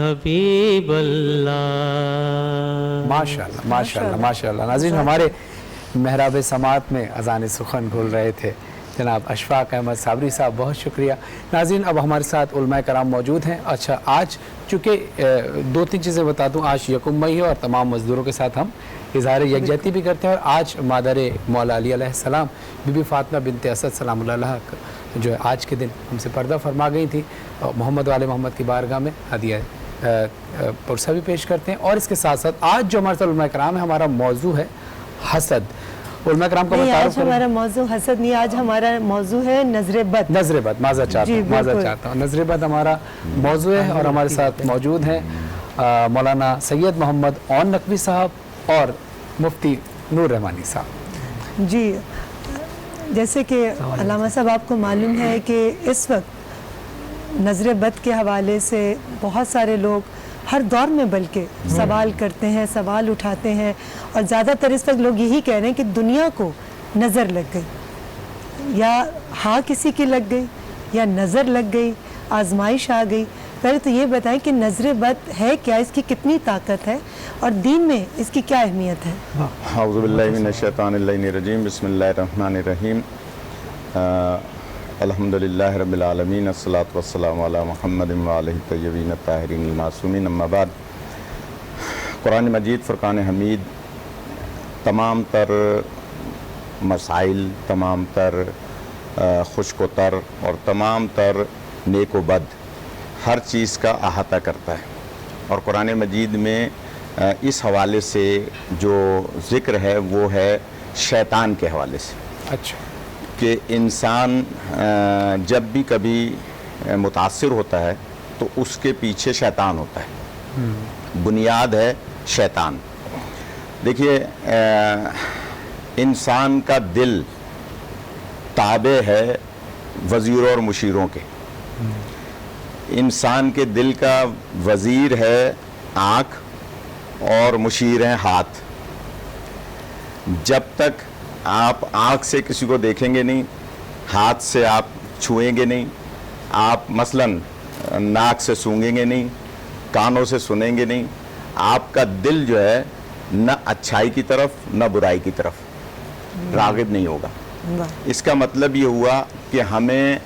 حبیب اللہ. ماشاءاللہ ماشاءاللہ ماشاءاللہ. ناظرین ہمارے محراب سماعت میں اذان سخن بول رہے تھے جناب اشفاق احمد صابری صاحب، بہت شکریہ. ناظرین اب ہمارے ساتھ علماء کرام موجود ہیں. اچھا آج چونکہ دو تین چیزیں بتا دوں، آج یکم مئی ہے اور تمام مزدوروں کے ساتھ ہم اظہار یکجہتی بھی کرتے ہیں، اور آج مادر مولا علی علیہ السلام بی بی فاطمہ بنت اسد سلام اللہ علیہ جو ہے آج کے دن ہم سے پردہ فرما گئی تھی، محمد والے محمد کی بارگاہ میں ہدیہ پرسہ بھی پیش کرتے ہیں. اور اس کے ساتھ ساتھ آج جو ہمارے ساتھ علماء کرام ہے، ہمارا موضوع ہے حسد. علماء کرام کا نہیں، متعارف آج ہمارا موضوع حسد نہیں، آج ہمارا موضوع ہے نظر بد. نظر بد، معذرت چاہتا ہوں، نظر بد ہمارا موضوع ہے. اور ہمارے ساتھ موجود ہیں مولانا سید محمد اون نقوی صاحب اور مفتی نور رحمانی صاحب. جی جیسے کہ علامہ صاحب آپ کو معلوم ہے کہ اس وقت نظر بد کے حوالے سے بہت سارے لوگ ہر دور میں بلکہ سوال کرتے ہیں، سوال اٹھاتے ہیں، اور زیادہ تر اس وقت لوگ یہی کہہ رہے ہیں کہ دنیا کو نظر لگ گئی، یا ہاں کسی کی لگ گئی، یا نظر لگ گئی، آزمائش آ گئی. پہلے تو یہ بتائیں کہ نظر بد ہے کیا، اس کی کتنی طاقت ہے، اور دین میں اس کی کیا اہمیت ہے؟ اعوذ باللہ من الشیطان اللعین الرجیم، بسم اللہ الرحمن الرحیم. الحمدللہ رب العالمین، الصلاۃ والسلام علی محمد وآلہ الطیبین الطاہرین المعصومین. اما بعد، قرآن مجید فرقان حمید تمام تر مسائل، تمام تر خشک و تر اور تمام تر نیک و بد ہر چیز کا احاطہ کرتا ہے. اور قرآن مجید میں اس حوالے سے جو ذکر ہے وہ ہے شیطان کے حوالے سے. اچھا. کہ انسان جب بھی کبھی متاثر ہوتا ہے تو اس کے پیچھے شیطان ہوتا ہے، بنیاد ہے شیطان. دیکھیے انسان کا دل تابع ہے وزیروں اور مشیروں کے. انسان کے دل کا وزیر ہے آنکھ اور مشیر ہیں ہاتھ. جب تک آپ آنکھ سے کسی کو دیکھیں گے نہیں، ہاتھ سے آپ چھوئیں گے نہیں، آپ مثلاً ناک سے سونگیں گے نہیں، کانوں سے سنیں گے نہیں، آپ کا دل جو ہے نہ اچھائی کی طرف نہ برائی کی طرف راغب نہیں ہوگا. اس کا مطلب یہ ہوا کہ ہمیں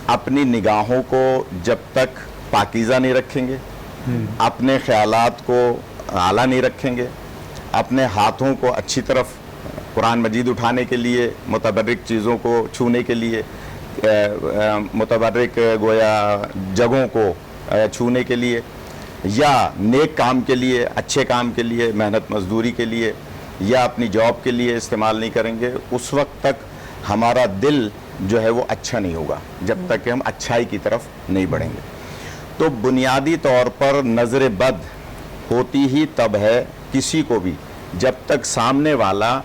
اپنی نگاہوں کو جب تک پاکیزہ نہیں رکھیں گے، اپنے خیالات کو اعلیٰ نہیں رکھیں گے، اپنے ہاتھوں کو اچھی طرف قرآن مجید اٹھانے کے لیے، متبرک چیزوں کو چھونے کے لیے، متبرک گویا جگہوں کو چھونے کے لیے، یا نیک کام کے لیے، اچھے کام کے لیے، محنت مزدوری کے لیے، یا اپنی جاب کے لیے استعمال نہیں کریں گے، اس وقت تک ہمارا دل جو ہے وہ اچھا نہیں ہوگا، جب تک کہ ہم اچھائی کی طرف نہیں بڑھیں گے. تو بنیادی طور پر نظر بد ہوتی ہی تب ہے کسی کو بھی جب تک سامنے والا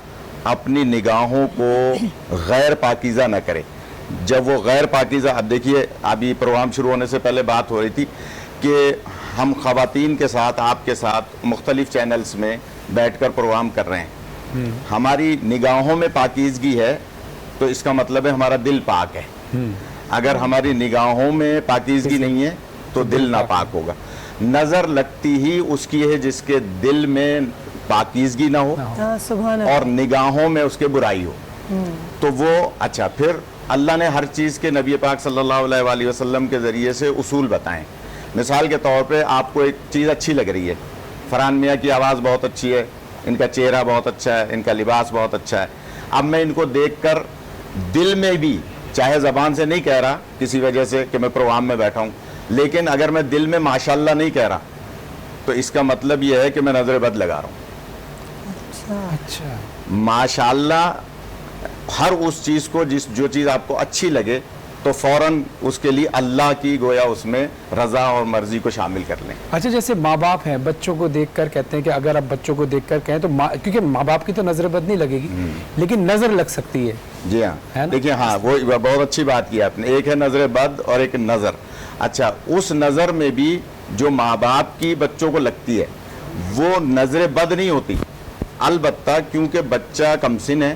اپنی نگاہوں کو غیر پاکیزہ نہ کرے. جب وہ غیر پاکیزہ، اب دیکھیے ابھی پروگرام شروع ہونے سے پہلے بات ہو رہی تھی کہ ہم خواتین کے ساتھ، آپ کے ساتھ مختلف چینلز میں بیٹھ کر پروگرام کر رہے ہیں. ہماری نگاہوں میں پاکیزگی ہے تو اس کا مطلب ہے ہمارا دل پاک ہے. اگر ہماری نگاہوں میں پاکیزگی نہیں ہے تو دل ناپاک ہوگا. نظر لگتی ہی اس کی ہے جس کے دل میں پاکیزگی نہ ہو اور نگاہوں میں اس کے برائی ہو. تو وہ اچھا، پھر اللہ نے ہر چیز کے نبی پاک صلی اللہ علیہ وآلہ وسلم کے ذریعے سے اصول بتائیں. مثال کے طور پہ آپ کو ایک چیز اچھی لگ رہی ہے، فرحان میاں کی آواز بہت اچھی ہے، ان کا چہرہ بہت اچھا ہے، ان کا لباس بہت اچھا ہے. اب میں ان کو دیکھ کر دل میں بھی، چاہے زبان سے نہیں کہہ رہا کسی وجہ سے کہ میں پروگرام میں بیٹھا ہوں، لیکن اگر میں دل میں ماشاءاللہ نہیں کہہ رہا تو اس کا مطلب یہ ہے کہ میں نظر بد لگا رہا ہوں. اچھا. ماشاءاللہ ہر اس چیز کو جو چیز آپ کو اچھی لگے تو فوراً اس کے لیے اللہ کی گویا اس میں رضا اور مرضی کو شامل کر لیں. اچھا، جیسے ماں باپ ہیں، بچوں کو دیکھ کر کہتے ہیں کہ اگر آپ بچوں کو دیکھ کر کہیں تو کیونکہ ماں باپ کی تو نظر بد نہیں لگے گی لیکن نظر لگ سکتی ہے. جی ہاں، دیکھیے ہاں وہ بہت اچھی بات کی آپ نے. ایک ہے نظر بد اور ایک نظر. اچھا، اس نظر میں بھی جو ماں باپ کی بچوں کو لگتی ہے وہ نظر بد نہیں ہوتی، البتہ کیونکہ بچہ کمسن ہے،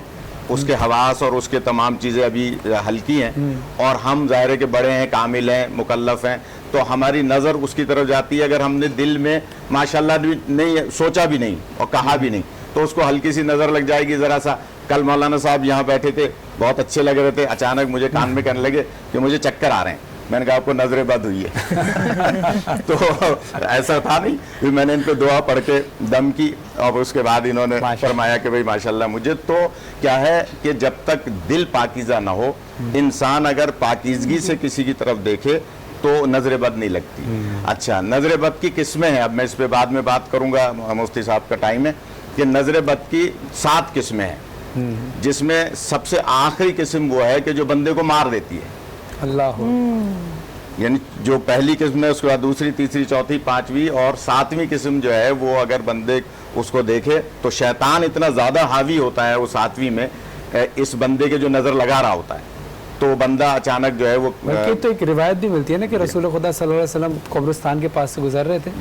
اس کے حواس اور اس کے تمام چیزیں ابھی ہلکی ہیں، اور ہم ظاہر ہے کہ بڑے ہیں، کامل ہیں، مکلف ہیں، تو ہماری نظر اس کی طرف جاتی ہے. اگر ہم نے دل میں ماشاءاللہ نہیں سوچا بھی نہیں اور کہا بھی نہیں تو اس کو ہلکی سی نظر لگ جائے گی. ذرا سا کل مولانا صاحب یہاں بیٹھے تھے, بہت اچھے لگ رہے تھے, اچانک مجھے کان میں کہنے لگے کہ مجھے چکر آ رہے ہیں. میں نے کہا آپ کو نظر بد ہوئی ہے. تو ایسا تھا نہیں, پھر میں نے ان پہ دعا پڑھ کے دم کی اور اس کے بعد انہوں نے فرمایا کہ بھائی ماشاءاللہ. مجھے تو کیا ہے کہ جب تک دل پاکیزہ نہ ہو, انسان اگر پاکیزگی سے کسی کی طرف دیکھے تو نظر بد نہیں لگتی. اچھا, نظر بد کی قسمیں ہیں, اب میں اس پہ بعد میں بات کروں گا, مفتی صاحب کا ٹائم ہے, کہ نظر بد کی 7 قسمیں ہیں, جس میں سب سے آخری قسم وہ ہے کہ جو بندے کو مار دیتی ہے. اللہ, یعنی جو پہلی قسم ہے, اس کے بعد دوسری, تیسری, چوتھی, 5ویں اور 7ویں قسم جو ہے وہ اگر بندے اس کو دیکھے تو شیطان اتنا زیادہ حاوی ہوتا ہے وہ 7ویں میں اس بندے کے جو نظر لگا رہا ہوتا ہے, تو بندہ اچانک جو ہے وہ بلکہ تو ایک روایت بھی ملتی ہے نا کہ رسول خدا صلی اللہ علیہ وسلم قبرستان کے پاس سے گزر رہے تھے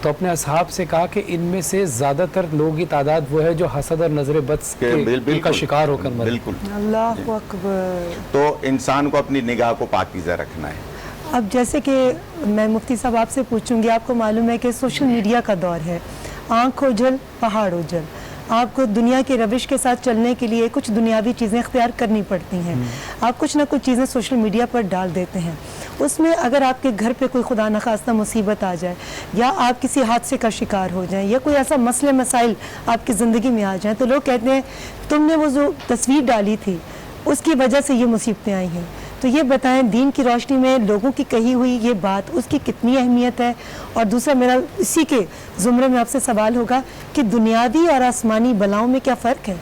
تو اپنے اصحاب سے کہا کہ ان میں سے زیادہ تر لوگوں کی تعداد وہ ہے جو حسد اور نظر بد کا شکار ہو کر مرے. بالکل, اللہ اکبر. تو انسان کو اپنی نگاہ کو پاکیزہ رکھنا ہے. اب جیسے کہ میں مفتی صاحب آپ سے پوچھوں گی, آپ کو معلوم ہے کہ سوشل میڈیا کا دور ہے, آنکھ اوجھل پہاڑ اوجھل, آپ کو دنیا کے روش کے ساتھ چلنے کے لیے کچھ دنیاوی چیزیں اختیار کرنی پڑتی ہیں. آپ کچھ نہ کچھ چیزیں سوشل میڈیا پر ڈال دیتے ہیں. اس میں اگر آپ کے گھر پہ کوئی خدا نخواستہ مصیبت آ جائے, یا آپ کسی حادثے کا شکار ہو جائیں, یا کوئی ایسا مسئلے مسائل آپ کی زندگی میں آ جائیں, تو لوگ کہتے ہیں تم نے وہ جو تصویر ڈالی تھی اس کی وجہ سے یہ مصیبتیں آئی ہیں. تو یہ بتائیں, دین کی روشنی میں لوگوں کی کہی ہوئی یہ بات, اس کی کتنی اہمیت ہے؟ اور دوسرا میرا اسی کے زمرے میں آپ سے سوال ہوگا کہ دنیاوی اور آسمانی بلاؤں میں کیا فرق ہے؟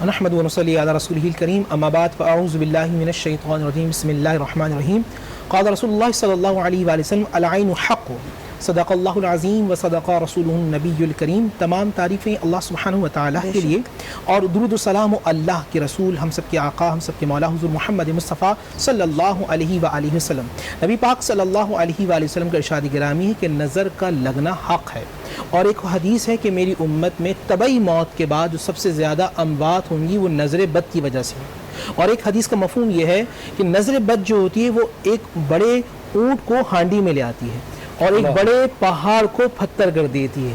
نحمد و نصلی علی رسولہ الکریم, اما بعد, فاعوذ باللہ من الشیطان الرجیم, بسم اللہ الرحمن الرحیم. قال رسول اللہ صلی اللہ علیہ وآلہ وسلم, العین حق, صدق اللہ العظیم و صدق رسولہ النبی الکریم. تمام تعریفیں اللہ سبحانہ و تعالیٰ کے لیے, اور درود و سلام اللہ کے رسول, ہم سب کے آقا, ہم سب کے مولا حضور محمد مصطفیٰ صلی اللہ علیہ وآلہ وسلم. نبی پاک صلی اللہ علیہ وآلہ وسلم کا ارشاد گرامی ہے کہ نظر کا لگنا حق ہے. اور ایک حدیث ہے کہ میری امت میں طبعی موت کے بعد جو سب سے زیادہ اموات ہوں گی وہ نظر بد کی وجہ سے. اور ایک حدیث کا مفہوم یہ ہے کہ نظر بد جو ہوتی ہے وہ ایک بڑے اونٹ کو ہانڈی میں لے آتی ہے اور ایک بڑے پہاڑ کو پتھر کر دیتی ہے.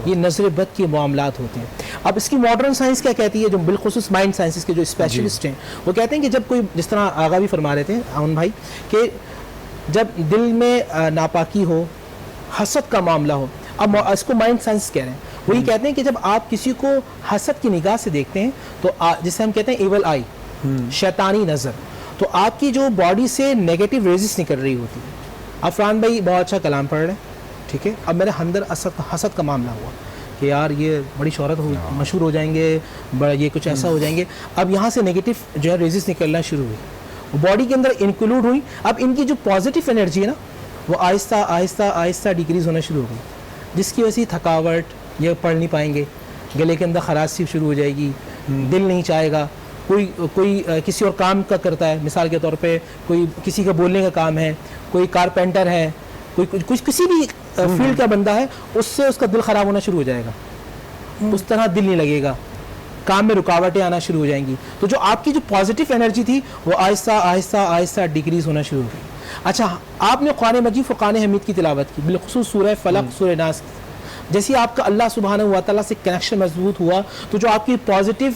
یہ نظر بد کے معاملات ہوتے ہیں. اب اس کی ماڈرن سائنس کیا کہتی ہے, جو بالخصوص مائنڈ سائنسز کے جو اسپیشلسٹ ہیں, وہ کہتے ہیں کہ جب کوئی, جس طرح آغا بھی فرما رہے تھے آون بھائی, کہ جب دل میں ناپاکی ہو, حسد کا معاملہ ہو, اب اس کو مائنڈ سائنس کہہ رہے ہیں, وہ یہ کہتے ہیں کہ جب آپ کسی کو حسد کی نگاہ سے دیکھتے ہیں تو جسے ہم کہتے ہیں ایول آئی, شیطانی نظر, تو آپ کی جو باڈی سے نیگیٹو ریزز نکل رہی ہوتی ہے. عفران بھائی بہت اچھا کلام پڑھ رہے ہیں, ٹھیک ہے, اب میرے اندر حسد کا معاملہ ہوا کہ یار یہ بڑی شہرت ہو, مشہور ہو جائیں گے, یہ کچھ ایسا ہو جائیں گے. اب یہاں سے نیگیٹو جو ہے ریزز نکلنا شروع ہوئی, باڈی کے اندر انکلوڈ ہوئی. اب ان کی جو پازیٹیو انرجی ہے نا وہ آہستہ آہستہ آہستہ ڈیکریز ہونا شروع ہو گئی, جس کی وجہ سے تھکاوٹ, یہ پڑھ نہیں پائیں گے, گلے کے اندر خراش شروع ہو جائے گی, دل نہیں چاہے گا. کوئی کسی اور کام کا کرتا ہے, مثال کے طور پہ کوئی کسی کا بولنے کا کام ہے, کوئی کارپینٹر ہے, کوئی کچھ کسی بھی فیلڈ کا بندہ ہے, اس سے اس کا دل خراب ہونا شروع ہو جائے گا, اس طرح دل نہیں لگے گا, کام میں رکاوٹیں آنا شروع ہو جائیں گی. تو جو آپ کی جو پازیٹیو انرجی تھی وہ آہستہ آہستہ آہستہ ڈیکریز ہونا شروع ہو گئی. اچھا, آپ نے قرآن مجید فرقان حمید کی تلاوت کی, بالخصوص سورہ فلق, سورہ ناس, جیسے آپ کا اللہ سبحانہ و تعالیٰ سے کنیکشن مضبوط ہوا تو جو آپ کی پازیٹیو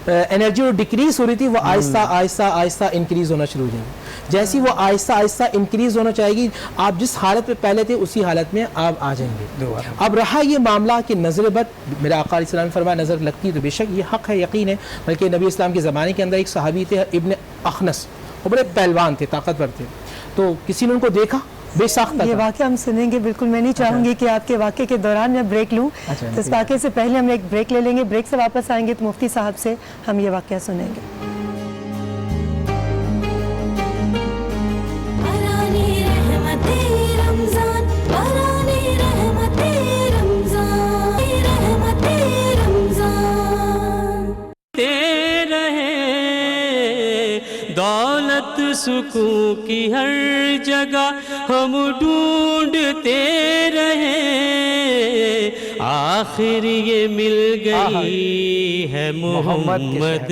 انرجی جو ڈیکریز ہو رہی تھی وہ آہستہ آہستہ آہستہ انکریز ہونا شروع ہو جائے گی. جیسی وہ آہستہ آہستہ انکریز ہونا چاہے گی, آپ جس حالت میں پہلے تھے اسی حالت میں آپ آ جائیں گے. اب رہا یہ معاملہ کہ نظر بد, میرا آقا علیہ السلام نے فرمایا نظر لگتی تو بے شک یہ حق ہے, یقین ہے. بلکہ نبی اسلام کے زمانے کے اندر ایک صحابی تھے ابن اخنس, وہ بڑے پہلوان تھے, طاقتور تھے, تو کسی نے ان کو دیکھا, بے ساختہ یہ واقعہ ہم سنیں گے بالکل. میں نہیں چاہوں گی کہ آپ کے واقعے کے دوران میں بریک لوں, تو اس واقعے سے پہلے ہم ایک بریک لے لیں گے. بریک سے واپس آئیں گے تو مفتی صاحب سے ہم یہ واقعہ سنیں گے. دولت سکون کی ہر جگہ ہم ڈھونڈتے رہے, آخر یہ مل گئی ہے محمد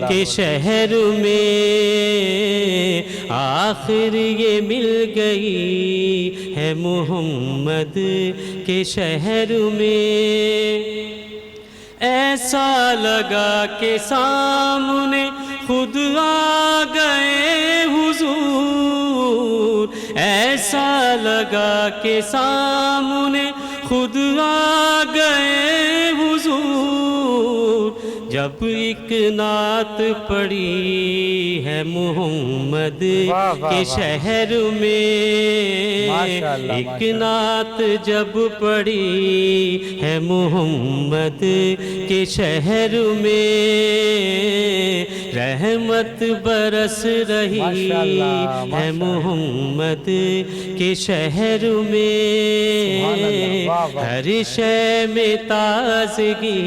کے شہر میں، آخر یہ مل گئی ہے محمد کے شہر میں۔ ایسا لگا کہ سامنے خود آ گئے حضور، ایسا لگا کہ سامنے خود آ گئے حضور، جب ایک نعت پڑھی ہے محمد کے شہر میں، ایک نعت جب پڑھی ہے محمد کے شہر میں، رحمت برس رہی ہے محمد کے شہر میں، ہر شے میں تازگی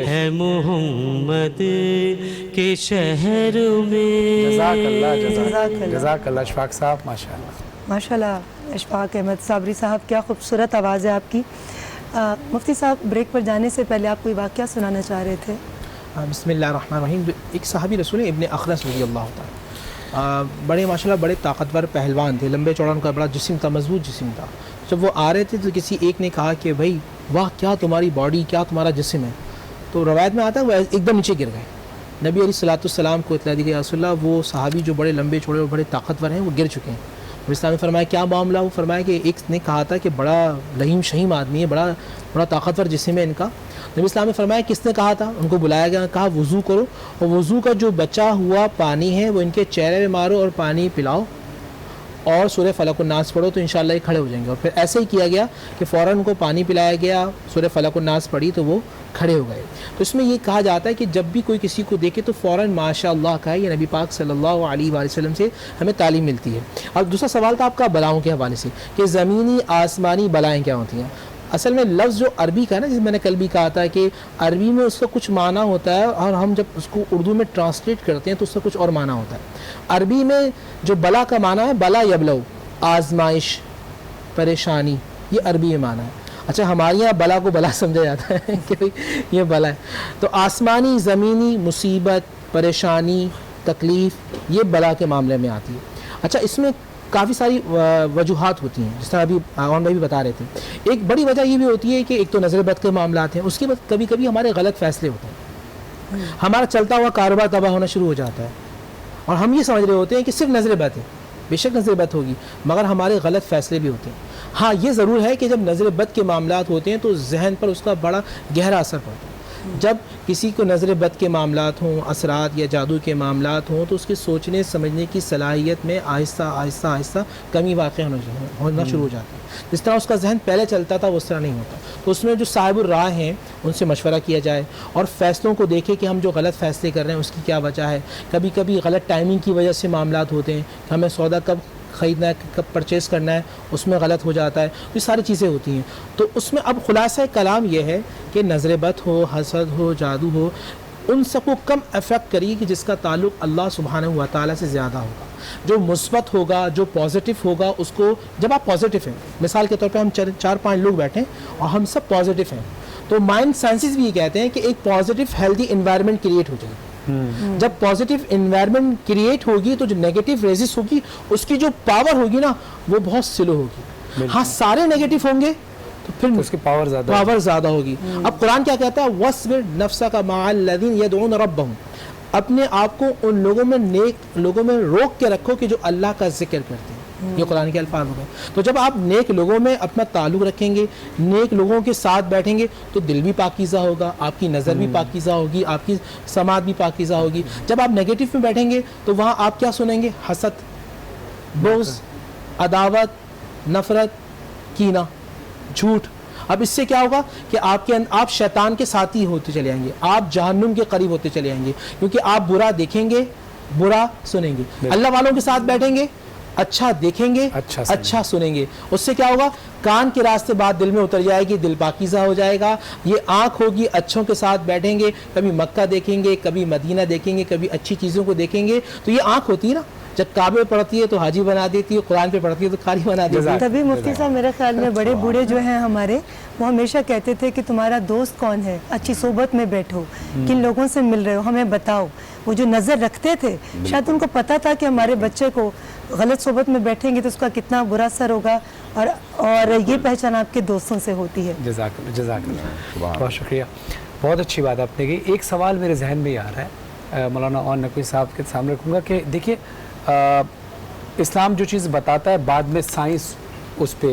ہے محمد کے شہر میں۔ جزاک اللہ، جزاک اللہ اشفاق صاحب، ماشاءاللہ ماشاءاللہ اشفاق احمد صابری صاحب، کیا خوبصورت آواز ہے آپ کی۔ مفتی صاحب بریک پر جانے سے پہلے آپ کوئی واقعہ سنانا چاہ رہے تھے؟ بسم اللہ الرحمن الرحیم۔ ایک صحابی رسول ابن اخرس رضی اللہ تعالیٰ، بڑے ماشاءاللہ بڑے طاقتور پہلوان تھے، لمبے چوڑا ان کا بڑا جسم تھا، مضبوط جسم تھا۔ جب وہ آ رہے تھے تو کسی ایک نے کہا کہ بھائی واہ کیا تمہاری باڈی، کیا تمہارا جسم ہے، تو روایت میں آتا ہے وہ ایک دم نیچے گر گئے۔ نبی علیہ الصلوۃ والسلام کو اطلاع دی گئی، رسول اللہ وہ صحابی جو بڑے لمبے چوڑے اور بڑے طاقتور ہیں وہ گر چکے ہیں۔ نبی اسلام نے فرمایا کیا معاملہ؟ وہ فرمایا کہ ایک نے کہا تھا کہ بڑا لہیم شہیم آدمی ہے، بڑا طاقتور جسم ہے ان کا۔ نبی اسلام نے فرمایا کس نے کہا تھا؟ ان کو بلایا گیا، کہا وضو کرو اور وضو کا جو بچا ہوا پانی ہے وہ ان کے چہرے میں مارو اور پانی پلاؤ اور سورہ فلق الناس پڑھو تو انشاءاللہ یہ کھڑے ہو جائیں گے۔ اور پھر ایسے ہی کیا گیا کہ فوراً ان کو پانی پلایا گیا، سورہ فلق الناس پڑھی تو وہ کھڑے ہو گئے۔ تو اس میں یہ کہا جاتا ہے کہ جب بھی کوئی کسی کو دیکھے تو فوراً ماشاء اللہ کہے، یہ نبی پاک صلی اللہ علیہ وآلہ وسلم سے ہمیں تعلیم ملتی ہے۔ اب دوسرا سوال تھا آپ کا بلاؤں کے حوالے سے کہ زمینی آسمانی بلائیں کیا ہوتی ہیں۔ اصل میں لفظ جو عربی کا ہے نا، جس میں نے کل بھی کہا تھا کہ عربی میں اس کا کچھ معنی ہوتا ہے اور ہم جب اس کو اردو میں ٹرانسلیٹ کرتے ہیں تو اس کا کچھ اور معنی ہوتا ہے۔ عربی میں جو بلا کا معنی ہے بلا یبلو، آزمائش، پریشانی، یہ عربی میں معنی ہے۔ اچھا ہمارے یہاں بلا کو بلا سمجھا جاتا ہے کہ یہ بلا ہے، تو آسمانی زمینی مصیبت، پریشانی، تکلیف یہ بلا کے معاملے میں آتی ہے۔ اچھا اس میں کافی ساری وجوہات ہوتی ہیں، جس طرح ابھی عوام بھائی بھی بتا رہے تھے۔ ایک بڑی وجہ یہ بھی ہوتی ہے کہ ایک تو نظر بد کے معاملات ہیں، اس کے بعد کبھی کبھی ہمارے غلط فیصلے ہوتے ہیں، ہمارا چلتا ہوا کاروبار تباہ ہونا شروع ہو جاتا ہے اور ہم یہ سمجھ رہے ہوتے ہیں کہ صرف نظر بد ہے۔ بے شک نظر بد ہوگی مگر ہمارے غلط فیصلے بھی ہوتے ہیں۔ ہاں یہ ضرور ہے کہ جب نظر بد کے معاملات ہوتے ہیں تو ذہن پر اس کا بڑا گہرا اثر پڑتا ہے۔ جب کسی کو نظر بد کے معاملات ہوں، اثرات یا جادو کے معاملات ہوں تو اس کے سوچنے سمجھنے کی صلاحیت میں آہستہ آہستہ آہستہ کمی واقع ہونا شروع ہو جاتی ہے۔ جس طرح اس کا ذہن پہلے چلتا تھا وہ اس طرح نہیں ہوتا، تو اس میں جو صاحب الراہ ہیں ان سے مشورہ کیا جائے اور فیصلوں کو دیکھے کہ ہم جو غلط فیصلے کر رہے ہیں اس کی کیا وجہ ہے۔ کبھی کبھی غلط ٹائمنگ کی وجہ سے معاملات ہوتے ہیں کہ ہمیں سودا کب خریدنا ہے، کب پرچیز کرنا ہے، اس میں غلط ہو جاتا ہے، یہ ساری چیزیں ہوتی ہیں۔ تو اس میں اب خلاصہ کلام یہ ہے کہ نظر بد ہو، حسد ہو، جادو ہو، ان سب کو کم افیکٹ کریے کہ جس کا تعلق اللہ سبحانہ و تعالیٰ سے زیادہ ہوگا۔ جو مثبت ہوگا، جو پازیٹیو ہوگا، اس کو جب آپ پازیٹیو ہیں، مثال کے طور پہ ہم 4-5 لوگ بیٹھیں اور ہم سب پازیٹیو ہیں تو مائنڈ سائنسز بھی یہ کہتے ہیں کہ ایک پازیٹیو ہیلدی انوائرمنٹ کریٹ ہو جائے گی۔ جب پازیٹیو انوائرمنٹ کریٹ ہوگی تو جو نیگیٹو ریزس ہوگی اس کی جو پاور ہوگی نا وہ بہت سلو ہوگی۔ ہاں سارے نیگیٹو ہوں گے تو پھر اس کی پاور زیادہ ہوگی۔ اب قرآن کیا کہتا ہے؟ وَاصْبِرْ نَفْسَكَ مَعَ الَّذِينَ يَدْعُونَ رَبَّهُمْ، اپنے آپ کو ان لوگوں میں نیک لوگوں میں روک کے رکھو کہ جو اللہ کا ذکر کرتے ہیں۔ یہ قرآن کے الفاظ ہو گئے۔ تو جب آپ نیک لوگوں میں اپنا تعلق رکھیں گے، نیک لوگوں کے ساتھ بیٹھیں گے تو دل بھی پاکیزہ ہوگا، آپ کی نظر بھی پاکیزہ ہوگی، آپ کی سماعت بھی پاکیزہ ہوگی۔ جب آپ نیگیٹو میں بیٹھیں گے تو وہاں آپ کیا سنیں گے؟ حسد، بغض، عداوت، نفرت، کینہ، جھوٹ۔ اب اس سے کیا ہوگا کہ آپ شیطان کے ساتھی ہوتے چلے آئیں گے، آپ جہنم کے قریب ہوتے چلے آئیں گے، کیونکہ آپ برا دیکھیں گے، برا سنیں گے۔ اللہ والوں کے ساتھ بیٹھیں گے، اچھا دیکھیں گے، اچھا سنیں گے۔ اس سے کیا ہوگا؟ کان کے راستے بات دل میں اتر جائے گی، دل پاکیزہ ہو جائے گا۔ یہ آنکھ ہوگی، اچھوں کے ساتھ بیٹھیں گے، کبھی مکہ دیکھیں گے، کبھی مدینہ دیکھیں گے، کبھی اچھی چیزوں کو دیکھیں گے۔ تو یہ آنکھ ہوتی ہے نا، جب کعبے پڑھتی ہے تو حاجی بنا دیتی ہے، قرآن پہ پڑھتی ہے تو قاری بنا دیتی ہے۔ تبھی مفتی صاحب میرے خیال میں بڑے بوڑھے جو ہیں ہمارے، وہ ہمیشہ کہتے تھے کہ تمہارا دوست کون ہے، اچھی صحبت میں بیٹھو، کن لوگوں سے مل رہے ہو ہمیں بتاؤ۔ وہ جو نظر رکھتے تھے شاید ان کو پتہ تھا کہ ہمارے بچے کو غلط صحبت میں بیٹھیں گے تو اس کا کتنا برا اثر ہوگا، اور یہ پہچان آپ کے دوستوں سے ہوتی ہے۔ جزاک اللہ بہت شکریہ، بہت اچھی بات آپ نے کی۔ ایک سوال میرے ذہن میں آ رہا ہے مولانا اور نقوی صاحب کے سامنے رکھوں گا کہ دیکھیے اسلام جو چیز بتاتا ہے بعد میں سائنس اس پہ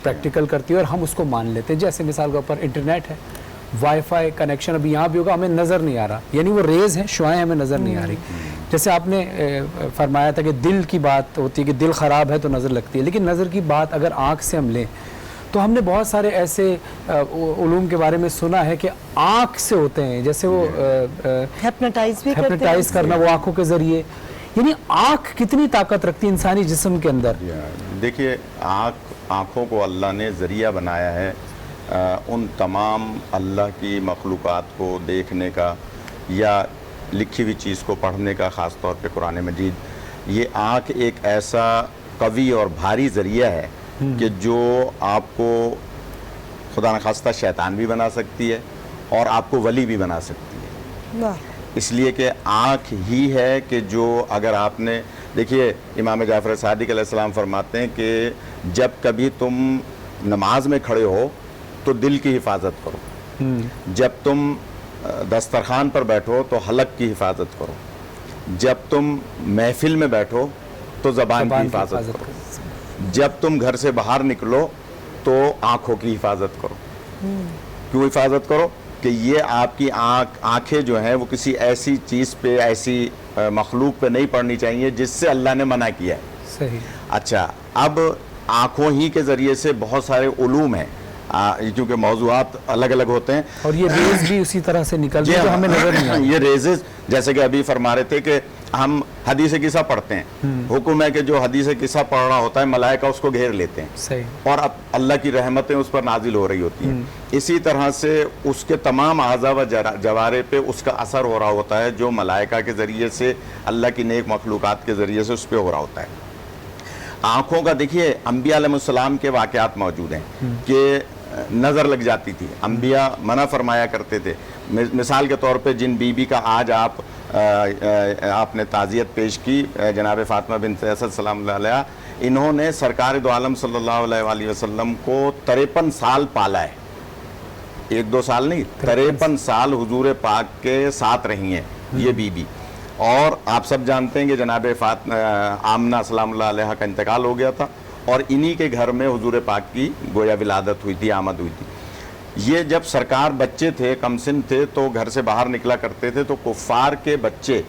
پریکٹیکل کرتی ہے اور ہم اس کو مان لیتے ہیں۔ جیسے مثال کے اوپر انٹرنیٹ ہے، وائی فائی کنیکشن ابھی یہاں بھی ہوگا، ہمیں نظر نہیں آ رہا، یعنی وہ ریز ہیں، شعائیں ہمیں نظر نہیں آ رہی۔ جیسے آپ نے فرمایا تھا کہ دل کی بات ہوتی ہے کہ دل خراب ہے تو نظر لگتی ہے، لیکن نظر کی بات اگر آنکھ سے ہم لیں تو ہم نے بہت سارے ایسے علوم کے بارے میں سنا ہے کہ آنکھ سے ہوتے ہیں، جیسے وہ ہیپناٹائز کرنا وہ آنکھوں کے ذریعے، یعنی آنکھ کتنی طاقت رکھتی ہے انسانی جسم کے اندر۔ دیکھیے آنکھوں کو اللہ نے ذریعہ بنایا ہے ان تمام اللہ کی مخلوقات کو دیکھنے کا یا لکھی ہوئی چیز کو پڑھنے کا، خاص طور پہ قرآن مجید۔ یہ آنکھ ایک ایسا قوی اور بھاری ذریعہ ہے کہ جو آپ کو خدا نخواستہ شیطان بھی بنا سکتی ہے اور آپ کو ولی بھی بنا سکتی ہے۔ اس لیے کہ آنکھ ہی ہے کہ جو اگر آپ نے دیکھیے امام جعفر صادق علیہ السلام فرماتے ہیں کہ جب کبھی تم نماز میں کھڑے ہو تو دل کی حفاظت کرو، جب تم دسترخوان پر بیٹھو تو حلق کی حفاظت کرو، جب تم محفل میں بیٹھو تو زبان کی حفاظت کرو، جب تم گھر سے باہر نکلو تو آنکھوں کی حفاظت کرو۔ کیوں حفاظت کرو؟ کہ یہ آپ کی آنکھیں جو ہیں وہ کسی ایسی چیز پہ، ایسی مخلوق پہ نہیں پڑنی چاہیے جس سے اللہ نے منع کیا ہے۔ صحیح۔ اچھا، اب آنکھوں ہی کے ذریعے سے بہت سارے علوم ہیں، کیونکہ موضوعات الگ الگ ہوتے ہیں، اور یہ ریز بھی اسی طرح سے نکلتی ہے جو ہمیں نظر نہیں آتی۔ یہ ریزز جیسے کہ ابھی فرما رہے تھے کہ ہم حدیث قصہ پڑھتے ہیں، حکم ہے کہ جو حدیث قصہ پڑھ رہا ہوتا ہے ملائکہ اس کو گھیر لیتے ہیں، صحیح، اور اب اللہ کی رحمتیں اس پر نازل ہو رہی ہوتی ہیں۔ اسی طرح سے اس کے تمام اعضاء و جوارح پہ اس کا اثر ہو رہا ہوتا ہے جو ملائکہ کے ذریعے سے، اللہ کی نیک مخلوقات کے ذریعے سے اس پہ ہو رہا ہوتا ہے۔ آنکھوں کا دیکھیے انبیاء علیہ السلام کے واقعات موجود ہیں کہ نظر لگ جاتی تھی، انبیاء منع فرمایا کرتے تھے۔ مثال کے طور پہ جن بی بی کا آج آپ نے تعزیت پیش کی، جناب فاطمہ بنت اسد سلام اللہ علیہ، انہوں نے سرکار دو عالم صلی اللہ علیہ وآلہ وسلم کو 53 سال پالا ہے، 1-2 سال نہیں، 53 سال حضور پاک کے ساتھ رہی ہیں یہ بی بی۔ اور آپ سب جانتے ہیں کہ جناب آمنہ سلام اللہ علیہ کا انتقال ہو گیا تھا، اور انہی کے گھر میں حضور پاک کی گویا ولادت ہوئی تھی، آمد ہوئی تھی۔ یہ جب سرکار بچے تھے، کم سن تھے، تو گھر سے باہر نکلا کرتے تھے تو کفار کے بچے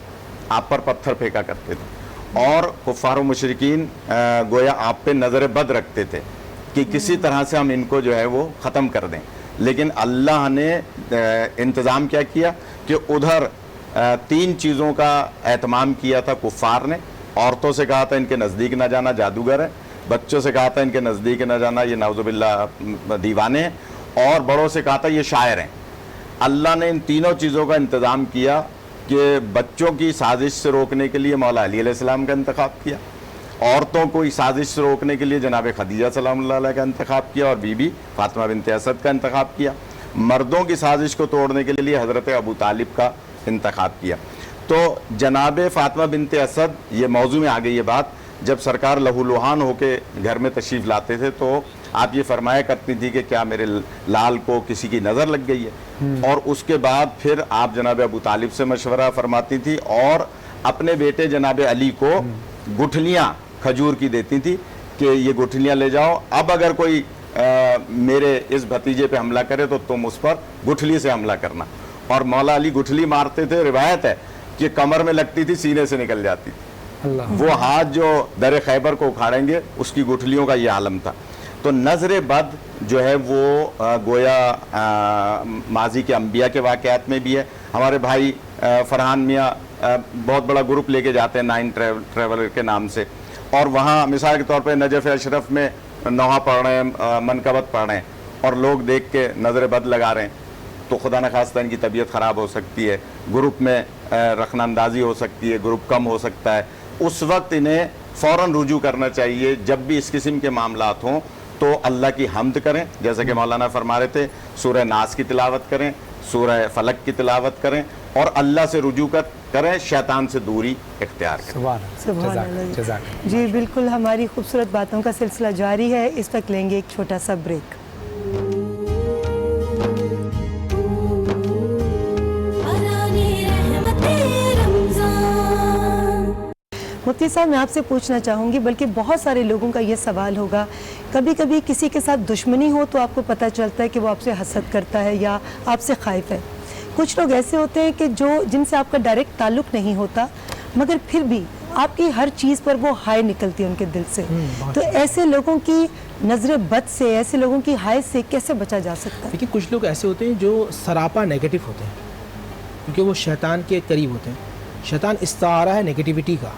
آپ پر پتھر پھینکا کرتے تھے، اور کفار و مشرکین گویا آپ پہ نظر بد رکھتے تھے کہ کسی طرح سے ہم ان کو جو ہے وہ ختم کر دیں۔ لیکن اللہ نے انتظام کیا کیا کہ ادھر 3 چیزوں کا اہتمام کیا تھا کفار نے۔ عورتوں سے کہا تھا ان کے نزدیک نہ جانا، جادوگر ہے، بچوں سے کہا تھا ان کے نزدیک نہ جانا، یہ نعوذ باللہ دیوانے ہیں، اور بڑوں سے کہا تھا یہ شاعر ہیں۔ اللہ نے ان تینوں چیزوں کا انتظام کیا کہ بچوں کی سازش سے روکنے کے لیے مولا علی علیہ السلام کا انتخاب کیا، عورتوں کو اس سازش سے روکنے کے لیے جناب خدیجہ سلام اللہ علیہ کا انتخاب کیا، اور بی بی فاطمہ بنت اسد کا انتخاب کیا، مردوں کی سازش کو توڑنے کے لیے حضرت ابو طالب کا انتخاب کیا۔ تو جناب فاطمہ بنت اسد، یہ موضوع میں آ گئی یہ بات، جب سرکار لہو لوہان ہو کے گھر میں تشریف لاتے تھے تو آپ یہ فرمایا کرتی تھی کہ کیا میرے لال کو کسی کی نظر لگ گئی ہے، اور اس کے بعد پھر آپ جناب ابو طالب سے مشورہ فرماتی تھی، اور اپنے بیٹے جناب علی کو گٹھلیاں کھجور کی دیتی تھی کہ یہ گٹھلیاں لے جاؤ، اب اگر کوئی میرے اس بھتیجے پہ حملہ کرے تو تم اس پر گٹھلی سے حملہ کرنا۔ اور مولا علی گٹھلی مارتے تھے، روایت ہے کہ کمر میں لگتی تھی، سینے سے نکل جاتی تھی، وہ ہاتھ جو در خیبر کو اکھاڑیں گے اس کی گٹھلیوں کا یہ عالم تھا۔ تو نظر بد جو ہے وہ گویا ماضی کے انبیاء کے واقعات میں بھی ہے۔ ہمارے بھائی فرحان میاں بہت بڑا گروپ لے کے جاتے ہیں 9 ٹریولر کے نام سے، اور وہاں مثال کے طور پہ نجف اشرف میں نوحہ پڑھ رہے ہیں، منقبت پڑھ رہے ہیں، اور لوگ دیکھ کے نظر بد لگا رہے ہیں، تو خدا نخواستہ ان کی طبیعت خراب ہو سکتی ہے، گروپ میں رخنہ اندازی ہو سکتی ہے، گروپ کم ہو سکتا ہے، اس وقت انہیں فوراً رجوع کرنا چاہیے. جب بھی اس قسم کے معاملات ہوں تو اللہ کی حمد کریں, جیسا کہ مولانا فرما رہے تھے, سورہ ناس کی تلاوت کریں, سورہ فلق کی تلاوت کریں, اور اللہ سے رجوع کریں, شیطان سے دوری اختیار کریں. سبحان اللہ. جی بالکل, ہماری خوبصورت باتوں کا سلسلہ جاری ہے. اس وقت لیں گے ایک چھوٹا سا بریک. مفتی صاحب, میں آپ سے پوچھنا چاہوں گی, بلکہ بہت سارے لوگوں کا یہ سوال ہوگا, کبھی کبھی کسی کے ساتھ دشمنی ہو تو آپ کو پتہ چلتا ہے کہ وہ آپ سے حسد کرتا ہے یا آپ سے خائف ہے. کچھ لوگ ایسے ہوتے ہیں کہ جن سے آپ کا ڈائریکٹ تعلق نہیں ہوتا, مگر پھر بھی آپ کی ہر چیز پر وہ ہائے نکلتی ہے ان کے دل سے. تو ایسے لوگوں کی نظر بد سے, ایسے لوگوں کی ہائے سے کیسے بچا جا سکتا ہے؟ لیکن کچھ لوگ ایسے ہوتے ہیں جو سراپا نیگیٹو ہوتے ہیں, کیونکہ وہ شیطان کے قریب ہوتے ہیں. شیطان استعارہ ہے نیگیٹیوٹی کا,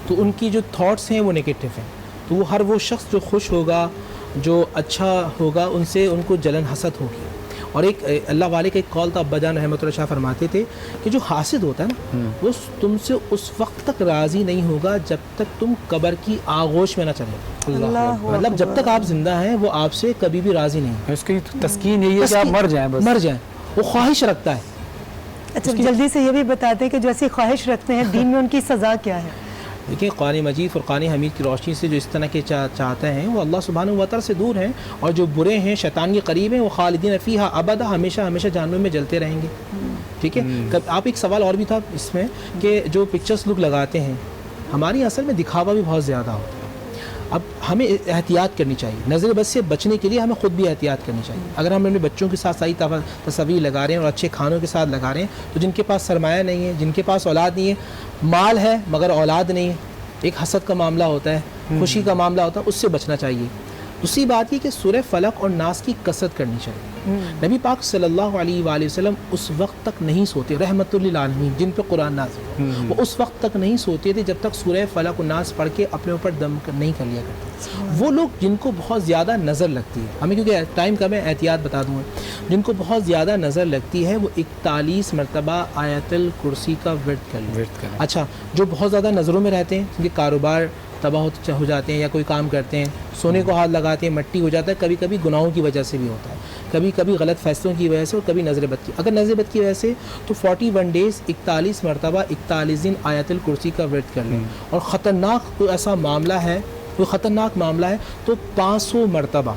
تو ان کی جو تھاٹس ہیں وہ نیگیٹو ہیں. تو وہ ہر وہ شخص جو خوش ہوگا, جو اچھا ہوگا, ان سے ان کو جلن حسد ہوگی. اور ایک اللہ والے کا ایک قول تھا, ابا جان رحمۃ اللہ شاہ فرماتے تھے کہ جو حاسد ہوتا ہے نا, وہ تم سے اس وقت تک راضی نہیں ہوگا جب تک تم قبر کی آغوش میں نہ چلے. مطلب جب تک آپ زندہ ہیں وہ آپ سے کبھی بھی راضی نہیں. اس کی تسکین یہی ہے کہ آپ مر جائیں, بس مر جائیں. وہ خواہش رکھتا ہے. اچھا, جلدی سے یہ بھی بتا دیں کہ جو ایسی خواہش رکھتے ہیں دین میں ان کی سزا کیا ہے؟ دیکھیں, قرآن مجید فرقان حمید کی روشنی سے جو اس طرح کے چاہتے ہیں وہ اللہ سبحانہ و تعالیٰ سے دور ہیں, اور جو برے ہیں شیطان کے قریب ہیں وہ خالدین فیہا ابدا, ہمیشہ ہمیشہ جہنم میں جلتے رہیں گے. ٹھیک ہے. آپ ایک سوال اور بھی تھا اس میں کہ جو پکچرز لوگ لگاتے ہیں, ہماری اصل میں دکھاوا بھی بہت زیادہ ہوتا ہے. اب ہمیں احتیاط کرنی چاہیے. نظر بد سے بچنے کے لیے ہمیں خود بھی احتیاط کرنی چاہیے. اگر ہم اپنے بچوں کے ساتھ صحیح تصاویر لگا رہے ہیں اور اچھے کھانوں کے ساتھ لگا رہے ہیں, تو جن کے پاس سرمایہ نہیں ہے, جن کے پاس اولاد نہیں ہے, مال ہے مگر اولاد نہیں ہے, ایک حسد کا معاملہ ہوتا ہے, خوشی کا معاملہ ہوتا ہے, اس سے بچنا چاہیے. دوسری بات یہ کہ سورہ فلق اور ناس کی کثرت کرنی چاہیے. نبی پاک صلی اللہ علیہ وآلہ وسلم اس وقت تک نہیں سوتے, رحمت للعالمین جن پہ قرآن نازل, وہ اس وقت تک نہیں سوتے تھے جب تک سورہ فلق و ناس پڑھ کے اپنے اوپر دم نہیں کر لیا کرتے. وہ لوگ جن کو بہت زیادہ نظر لگتی ہے, ہمیں کیونکہ ٹائم کم ہے احتیاط بتا دوں گا, جن کو بہت زیادہ نظر لگتی ہے وہ 41 مرتبہ آیت الکرسی کا ورد کر لیں. اچھا, جو بہت زیادہ نظروں میں رہتے ہیں, جن کے کاروبار تباہ ہو جاتے ہیں یا کوئی کام کرتے ہیں, سونے کو ہاتھ لگاتے ہیں مٹی ہو جاتا ہے, کبھی کبھی گناہوں کی وجہ سے بھی ہوتا ہے, کبھی کبھی غلط فیصلوں کی وجہ سے, اور کبھی نظر بد کی. اگر نظر بد کی وجہ سے تو 41 ڈیز 41 مرتبہ 41 دن آیت الکرسی کا ورد کر لیں. اور خطرناک کوئی ایسا معاملہ ہے, کوئی خطرناک معاملہ ہے تو 500 مرتبہ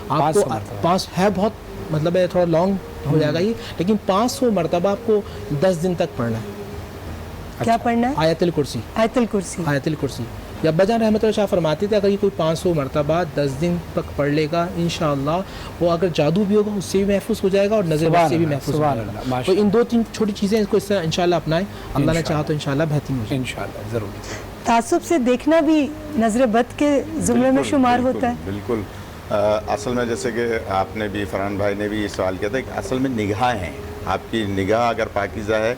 آپ کو, 5 ہے بہت مطلب ہے تھوڑا لانگ ہو جائے گا یہ, لیکن 500 مرتبہ آپ کو 10 دن تک پڑھنا ہے. کیا پڑھنا ہے؟ آیت الکرسی. آیت الکرسی. آیت الکرسی. یا ابا جان رحمۃ اللہ شاہ فرماتے تھے اگر یہ کوئی 500 مرتبہ 10 دن تک پڑھ لے گا, انشاءاللہ وہ اگر جادو بھی ہوگا اس سے بھی محفوظ ہو جائے گا, اور نظر بد سے بھی محفوظ ہو جائے گا. تو ان 2-3 چھوٹی چیزیں اس کو اس طرح انشاءاللہ اپنائیں, اللہ نے چاہا تو انشاءاللہ بہترین ہو جائے. انشاءاللہ ضرور. تعصب سے دیکھنا بھی نظر بد کے زمرے میں شمار ہوتا ہے. بالکل. اصل میں جیسے کہ آپ نے بھی, فرحان بھائی نے بھی یہ سوال کیا تھا کہ اصل میں نگاہ ہیں, آپ کی نگاہ اگر پاکیزہ ہے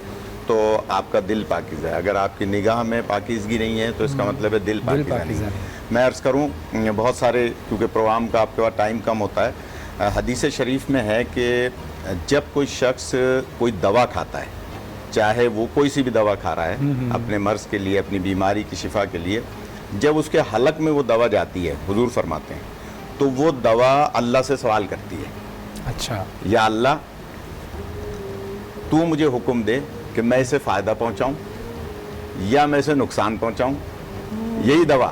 تو آپ کا دل پاکیزہ ہے. اگر آپ کی نگاہ میں پاکیزگی نہیں ہے تو اس کا مطلب ہے دل پاکیزہ نہیں. میں عرض کروں, بہت سارے کیونکہ پروگرام کا آپ کے پاس ٹائم کم ہوتا ہے, حدیث شریف میں ہے کہ جب کوئی شخص کوئی دوا کھاتا ہے, چاہے وہ کوئی سی بھی دوا کھا رہا ہے اپنے مرض کے لیے, اپنی بیماری کی شفا کے لیے, جب اس کے حلق میں وہ دوا جاتی ہے, حضور فرماتے ہیں, تو وہ دوا اللہ سے سوال کرتی ہے. اچھا, یا اللہ تو مجھے حکم دے کہ میں اسے فائدہ پہنچاؤں یا میں اسے نقصان پہنچاؤں. یہی دوا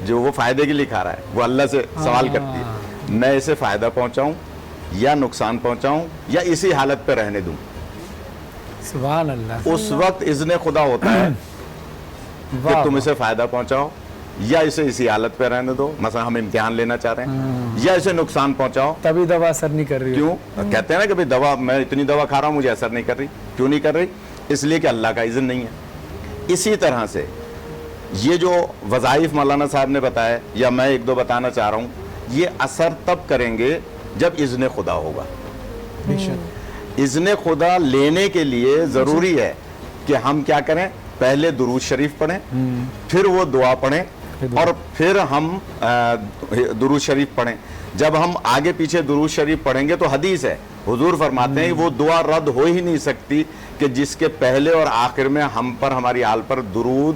جو وہ فائدے کے لیے کھا رہا ہے وہ اللہ سے سوال کرتی ہے, میں اسے فائدہ پہنچاؤں یا نقصان پہنچاؤں یا اسی حالت پہ رہنے دوں. سبحان اللہ. اس وقت اذن خدا ہوتا ہے کہ تم اسے فائدہ پہنچاؤ یا اسے اسی حالت پہ رہنے دو. مثلا ہم امتحان لینا چاہ رہے ہیں, یا اسے نقصان پہنچاؤ, تبھی دوا اثر نہیں کر رہی. کیوں کہتے ہیں نا کہ دوا, میں اتنی دوا کھا رہا ہوں مجھے اثر نہیں کر رہی. کیوں نہیں کر رہی؟ اس لیے کہ اللہ کا اذن نہیں ہے. اسی طرح سے یہ جو وظائف مولانا صاحب نے بتایا یا میں 1-2 بتانا چاہ رہا ہوں, یہ اثر تب کریں گے جب اذن خدا ہوگا. اذن خدا لینے کے لیے ضروری ہے کہ ہم کیا کریں, پہلے درود شریف پڑھیں, پھر وہ دعا پڑھیں, اور پھر ہم درود شریف پڑھیں. جب ہم آگے پیچھے درود شریف پڑھیں گے تو حدیث ہے, حضور فرماتے ہیں وہ دعا رد ہو ہی نہیں سکتی کہ جس کے پہلے اور آخر میں ہم پر, ہماری آل پر درود